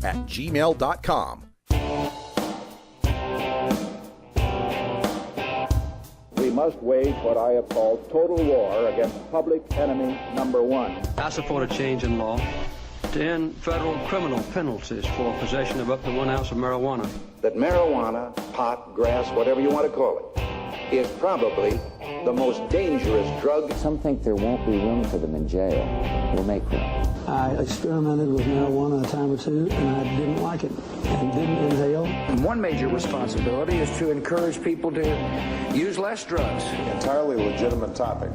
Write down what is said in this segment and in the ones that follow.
@gmail.com. We must wage what I have called total war against public enemy number one. I support a change in law to end federal criminal penalties for possession of up to 1 ounce of marijuana. That marijuana, pot, grass, whatever you want to call it, is probably the most dangerous drug. Some think there won't be room for them in jail. We'll make room. I experimented with marijuana a time or two, and I didn't like it and didn't inhale. And one major responsibility is to encourage people to use less drugs. Entirely legitimate topic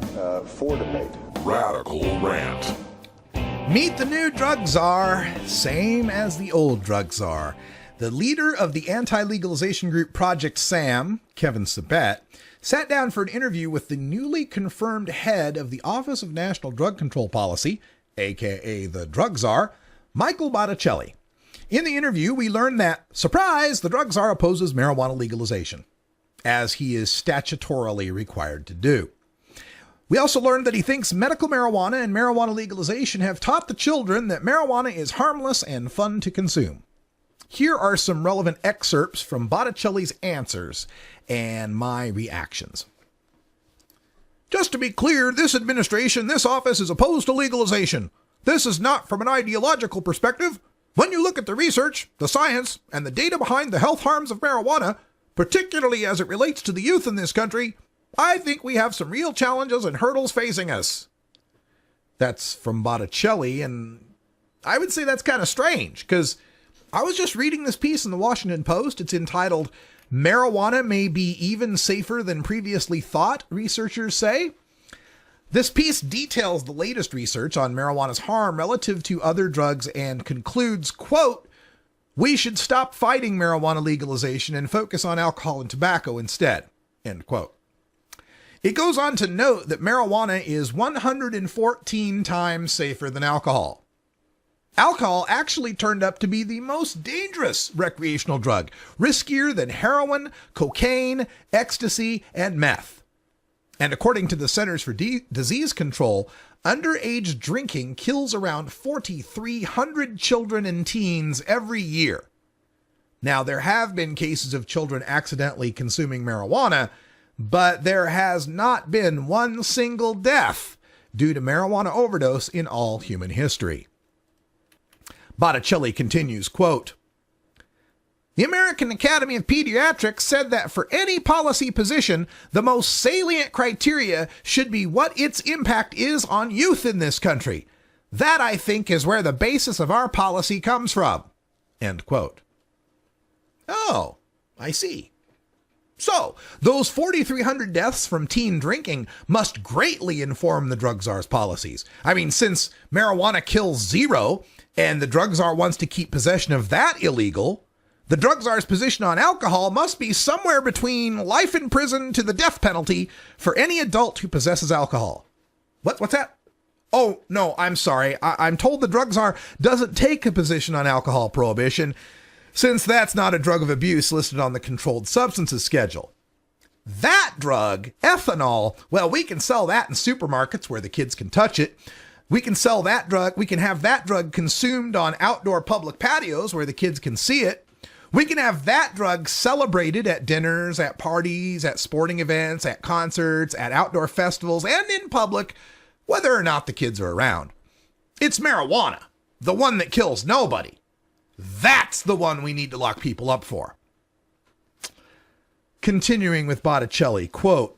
for debate. Radical Rant. Meet the new drug czar, same as the old drug czar. The leader of the anti-legalization group Project SAM, Kevin Sabet, sat down for an interview with the newly confirmed head of the Office of National Drug Control Policy, aka the drug czar, Michael Botticelli. In the interview, we learned that, surprise, the drug czar opposes marijuana legalization, as he is statutorily required to do. We also learned that he thinks medical marijuana and marijuana legalization have taught the children that marijuana is harmless and fun to consume. Here are some relevant excerpts from Botticelli's answers and my reactions. Just to be clear, this administration, this office is opposed to legalization. This is not from an ideological perspective. When you look at the research, the science, and the data behind the health harms of marijuana, particularly as it relates to the youth in this country, I think we have some real challenges and hurdles facing us. That's from Botticelli, and I would say that's kind of strange, because I was just reading this piece in the Washington Post. It's entitled, "Marijuana May Be Even Safer Than Previously Thought," researchers say. This piece details the latest research on marijuana's harm relative to other drugs and concludes, quote, "We should stop fighting marijuana legalization and focus on alcohol and tobacco instead," end quote. It goes on to note that marijuana is 114 times safer than alcohol. Alcohol actually turned up to be the most dangerous recreational drug, riskier than heroin, cocaine, ecstasy, and meth. And according to the Centers for Disease Control, underage drinking kills around 4,300 children and teens every year. Now, there have been cases of children accidentally consuming marijuana, but there has not been one single death due to marijuana overdose in all human history. Botticelli continues, quote, "The American Academy of Pediatrics said that for any policy position, the most salient criteria should be what its impact is on youth in this country. That, I think, is where the basis of our policy comes from," end quote. Oh, I see. So, those 4,300 deaths from teen drinking must greatly inform the drug czar's policies. I mean, since marijuana kills zero, and the drug czar wants to keep possession of that illegal, the drug czar's position on alcohol must be somewhere between life in prison to the death penalty for any adult who possesses alcohol. What's that? Oh, no, I'm sorry. I'm told the drug czar doesn't take a position on alcohol prohibition, since that's not a drug of abuse listed on the controlled substances schedule. That drug, ethanol, well, we can sell that in supermarkets where the kids can touch it. We can sell that drug. We can have that drug consumed on outdoor public patios where the kids can see it. We can have that drug celebrated at dinners, at parties, at sporting events, at concerts, at outdoor festivals, and in public, whether or not the kids are around. It's marijuana, the one that kills nobody. That's the one we need to lock people up for. Continuing with Botticelli, quote,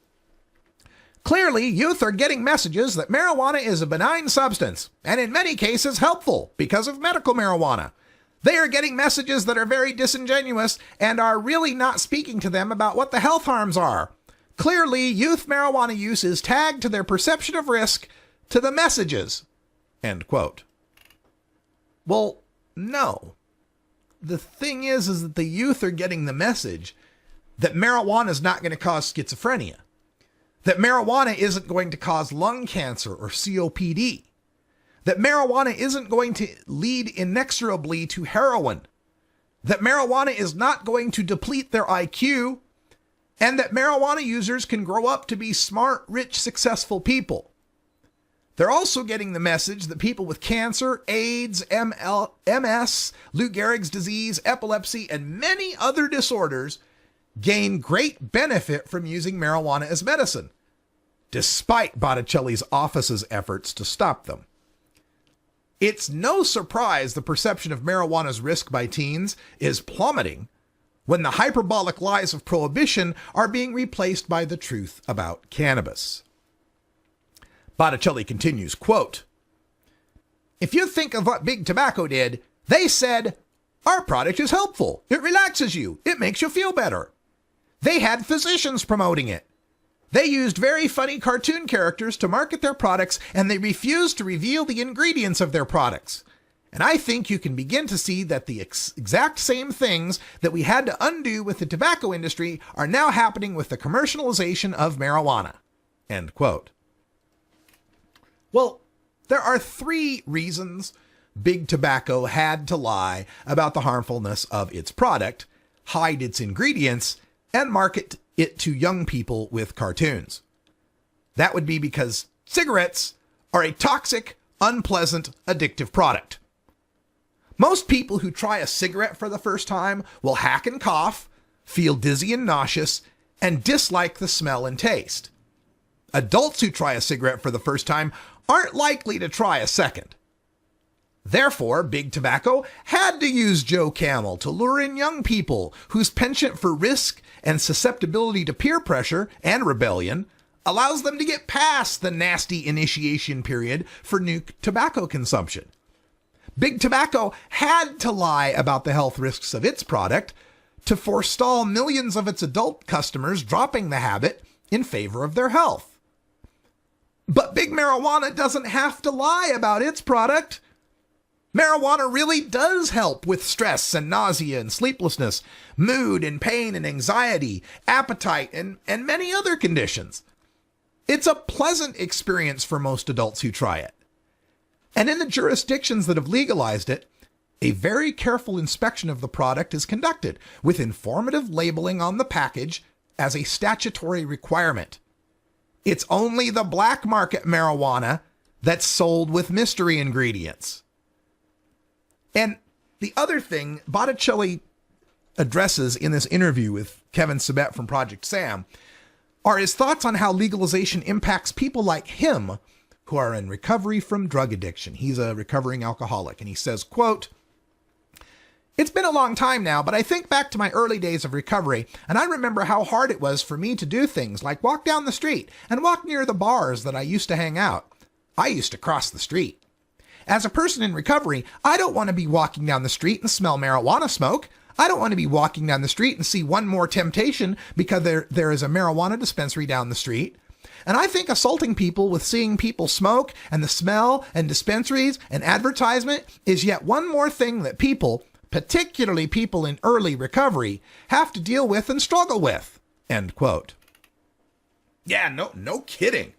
"Clearly, youth are getting messages that marijuana is a benign substance, and in many cases helpful because of medical marijuana. They are getting messages that are very disingenuous and are really not speaking to them about what the health harms are. Clearly, youth marijuana use is tagged to their perception of risk to the messages," end quote. Well, no. The thing is that the youth are getting the message that marijuana is not going to cause schizophrenia, that marijuana isn't going to cause lung cancer or COPD, that marijuana isn't going to lead inexorably to heroin, that marijuana is not going to deplete their IQ, and that marijuana users can grow up to be smart, rich, successful people. They're also getting the message that people with cancer, AIDS, MS, Lou Gehrig's disease, epilepsy, and many other disorders gain great benefit from using marijuana as medicine, despite Botticelli's office's efforts to stop them. It's no surprise the perception of marijuana's risk by teens is plummeting when the hyperbolic lies of prohibition are being replaced by the truth about cannabis. Botticelli continues, quote, "If you think of what Big Tobacco did, they said, our product is helpful. It relaxes you. It makes you feel better. They had physicians promoting it. They used very funny cartoon characters to market their products, and they refused to reveal the ingredients of their products. And I think you can begin to see that the exact same things that we had to undo with the tobacco industry are now happening with the commercialization of marijuana." End quote. Well, there are 3 reasons Big Tobacco had to lie about the harmfulness of its product, hide its ingredients, and market it to young people with cartoons. That would be because cigarettes are a toxic, unpleasant, addictive product. Most people who try a cigarette for the first time will hack and cough, feel dizzy and nauseous, and dislike the smell and taste. Adults who try a cigarette for the first time aren't likely to try a second. Therefore, Big Tobacco had to use Joe Camel to lure in young people whose penchant for risk and susceptibility to peer pressure and rebellion allows them to get past the nasty initiation period for new tobacco consumption. Big Tobacco had to lie about the health risks of its product to forestall millions of its adult customers dropping the habit in favor of their health. But Big Marijuana doesn't have to lie about its product. Marijuana really does help with stress and nausea and sleeplessness, mood and pain and anxiety, appetite, and many other conditions. It's a pleasant experience for most adults who try it. And in the jurisdictions that have legalized it, a very careful inspection of the product is conducted with informative labeling on the package as a statutory requirement. It's only the black market marijuana that's sold with mystery ingredients. And the other thing Botticelli addresses in this interview with Kevin Sabet from Project Sam are his thoughts on how legalization impacts people like him who are in recovery from drug addiction. He's a recovering alcoholic, and he says, quote, "It's been a long time now, but I think back to my early days of recovery, and I remember how hard it was for me to do things like walk down the street and walk near the bars that I used to hang out. I used to cross the street. As a person in recovery, I don't want to be walking down the street and smell marijuana smoke. I don't want to be walking down the street and see one more temptation because there is a marijuana dispensary down the street. And I think assaulting people with seeing people smoke and the smell and dispensaries and advertisement is yet one more thing that people, particularly people in early recovery, have to deal with and struggle with." End quote. Yeah, no kidding.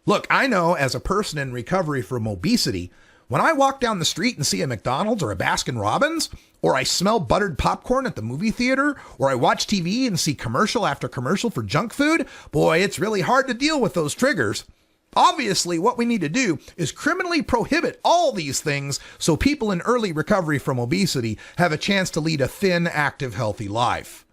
Look, I know as a person in recovery from obesity, when I walk down the street and see a McDonald's or a Baskin-Robbins, or I smell buttered popcorn at the movie theater, or I watch TV and see commercial after commercial for junk food, boy, it's really hard to deal with those triggers. Obviously, what we need to do is criminally prohibit all these things so people in early recovery from obesity have a chance to lead a thin, active, healthy life.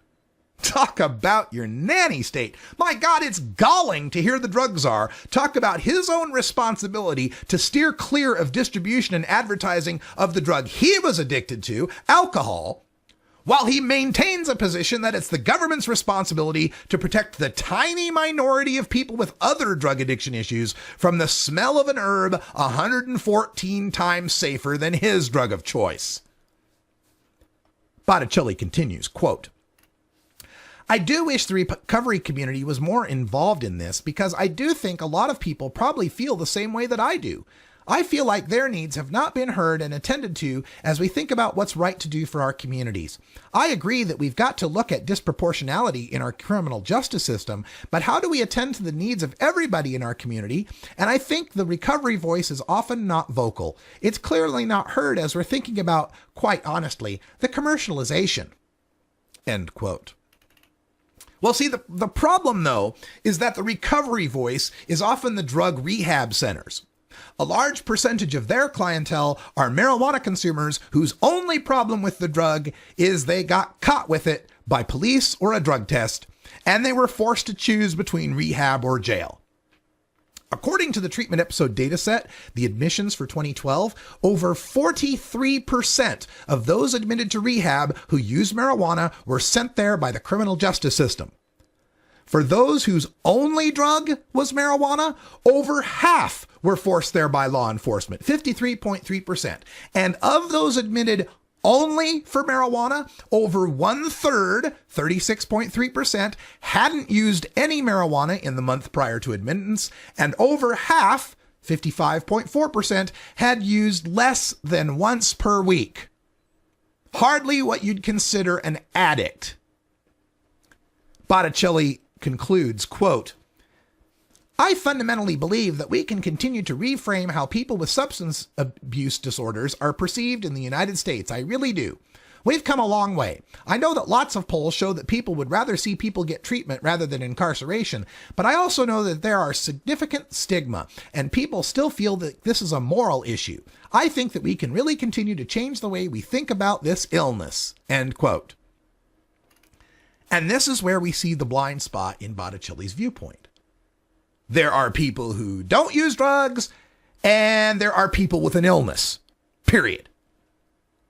Talk about your nanny state. My God, it's galling to hear the drug czar talk about his own responsibility to steer clear of distribution and advertising of the drug he was addicted to, alcohol, while he maintains a position that it's the government's responsibility to protect the tiny minority of people with other drug addiction issues from the smell of an herb 114 times safer than his drug of choice. Botticelli continues, quote, "I do wish the recovery community was more involved in this because I do think a lot of people probably feel the same way that I do. I feel like their needs have not been heard and attended to as we think about what's right to do for our communities. I agree that we've got to look at disproportionality in our criminal justice system, but how do we attend to the needs of everybody in our community? And I think the recovery voice is often not vocal. It's clearly not heard as we're thinking about, quite honestly, the commercialization." End quote. Well, see, the problem, though, is that the recovery voice is often the drug rehab centers. A large percentage of their clientele are marijuana consumers whose only problem with the drug is they got caught with it by police or a drug test, and they were forced to choose between rehab or jail. According to the treatment episode dataset, the admissions for 2012, over 43% of those admitted to rehab who used marijuana were sent there by the criminal justice system. For those whose only drug was marijuana, over half were forced there by law enforcement, 53.3%. And of those admitted only for marijuana, over 1/3, 36.3%, hadn't used any marijuana in the month prior to admittance, and over half, 55.4%, had used less than once per week. Hardly what you'd consider an addict. Botticelli concludes, quote, I fundamentally believe that we can continue to reframe how people with substance abuse disorders are perceived in the United States. I really do. We've come a long way. I know that lots of polls show that people would rather see people get treatment rather than incarceration, but I also know that there are significant stigma, and people still feel that this is a moral issue. I think that we can really continue to change the way we think about this illness, end quote. And this is where we see the blind spot in Botticelli's viewpoint. There are people who don't use drugs, and there are people with an illness, period.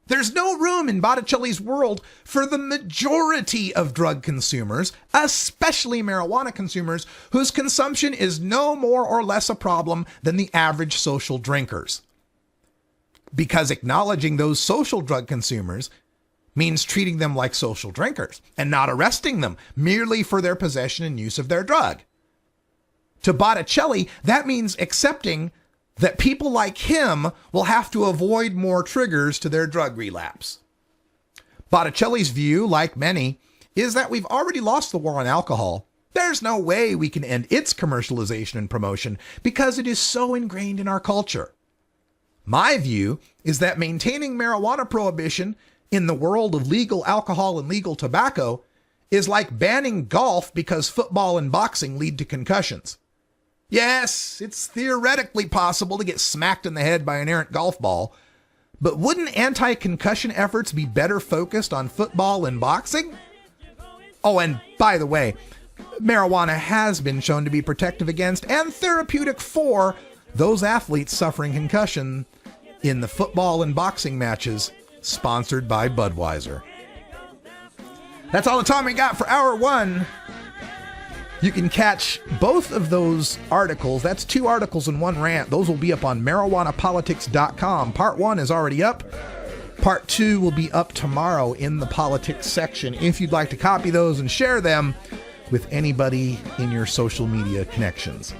There's no room in Botticelli's world for the majority of drug consumers, especially marijuana consumers, whose consumption is no more or less a problem than the average social drinkers. Because acknowledging those social drug consumers means treating them like social drinkers and not arresting them merely for their possession and use of their drug. To Botticelli, that means accepting that people like him will have to avoid more triggers to their drug relapse. Botticelli's view, like many, is that we've already lost the war on alcohol. There's no way we can end its commercialization and promotion because it is so ingrained in our culture. My view is that maintaining marijuana prohibition in the world of legal alcohol and legal tobacco is like banning golf because football and boxing lead to concussions. Yes, it's theoretically possible to get smacked in the head by an errant golf ball, but wouldn't anti-concussion efforts be better focused on football and boxing? Oh, and by the way, marijuana has been shown to be protective against and therapeutic for those athletes suffering concussion in the football and boxing matches sponsored by Budweiser. That's all the time we got for Hour 1. You can catch both of those articles. That's 2 articles in one rant. Those will be up on marijuanapolitics.com. Part 1 is already up. Part 2 will be up tomorrow in the politics section. If you'd like to copy those and share them with anybody in your social media connections.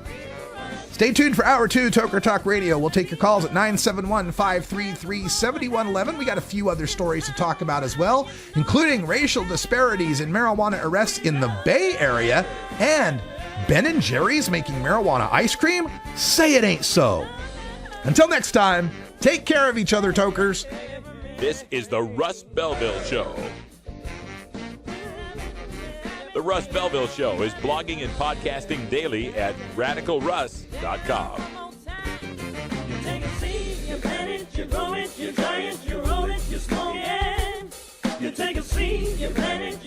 Stay tuned for Hour 2, Toker Talk Radio. We'll take your calls at 971-533-7111. We got a few other stories to talk about as well, including racial disparities in marijuana arrests in the Bay Area and Ben & Jerry's making marijuana ice cream? Say it ain't so. Until next time, take care of each other, Tokers. This is the Russ Belville Show. The Russ Belville Show is blogging and podcasting daily at radicalruss.com. You take a seed, you plant it, you grow it, you dry it, you roll it, you smoke it. You take a seed, you plant it,